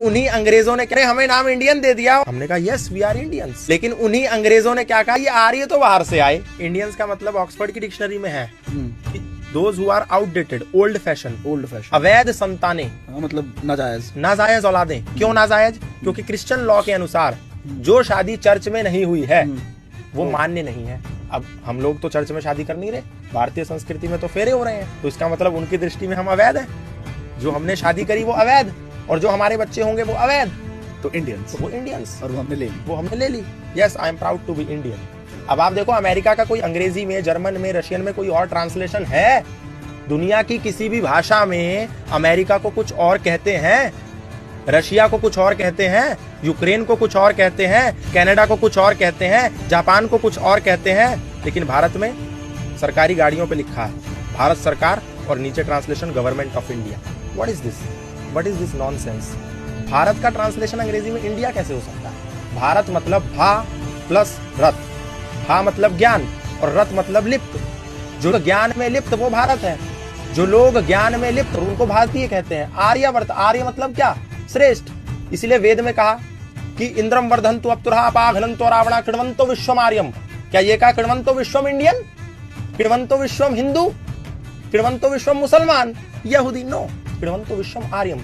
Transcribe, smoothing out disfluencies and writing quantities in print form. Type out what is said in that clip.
उन्हीं अंग्रेजों ने कहा हमें नाम इंडियन दे दिया। हमने कहा यस वी आर इंडियंस। लेकिन उन्हीं अंग्रेजों ने क्या कहा, ये आर्य तो बाहर से आए। इंडियंस का मतलब ऑक्सफोर्ड की डिक्शनरी में है those who are outdated, old fashion, अवैध संतानें, मतलब नाजायज, नाजायज औलादें। क्यों नाजायज? क्योंकि क्रिश्चियन लॉ के अनुसार जो शादी चर्च में नहीं हुई है वो मान्य नहीं है। अब हम लोग तो चर्च में शादी कर नहीं रहे, भारतीय संस्कृति में तो फेरे हो रहे हैं, तो इसका मतलब उनकी दृष्टि में हम अवैध हैं। जो हमने शादी करी वो अवैध, और जो हमारे बच्चे होंगे वो अवैध, तो इंडियंस, वो इंडियंस। और वो हमने ले ली। Yes I am proud to be Indian. अब आप देखो अमेरिका का कोई अंग्रेजी में, जर्मन में, रशियन में कोई और ट्रांसलेशन है? दुनिया की किसी भी भाषा में अमेरिका को कुछ और कहते हैं, रशिया को कुछ और कहते हैं, यूक्रेन को कुछ और कहते हैं, कनाडा को कुछ और कहते हैं, जापान को कुछ और कहते हैं। लेकिन भारत में सरकारी गाड़ियों पे लिखा है भारत सरकार और नीचे translation government of India. What is this? What is this nonsense? Bharat का ट्रांसलेशन अंग्रेजी में इंडिया कैसे हो सकता है? भारत मतलब भा प्लस रथ, भा मतलब ज्ञान और रथ मतलब लिप्त। जो ज्ञान में लिप्त वो भारत है, जो लोग ज्ञान में लिप्त उनको भारतीय कहते हैं। आर्यवर्त, आर्य मतलब क्या? श्रेष्ठ। इसलिए वेद में कहा कि इंद्रम वर्धन्तु अप्तुरहा अपाघ्नन्तो रावणा कृण्वन्तो विश्वम आर्यम। क्या ये कहा कृण्वन्तो विश्वम इंडियन, कृण्वन्तो विश्वम हिंदू, कृण्वन्तो विश्वम मुसलमान, यहूदी? नो, कृण्वन्तो विश्वम आर्यम।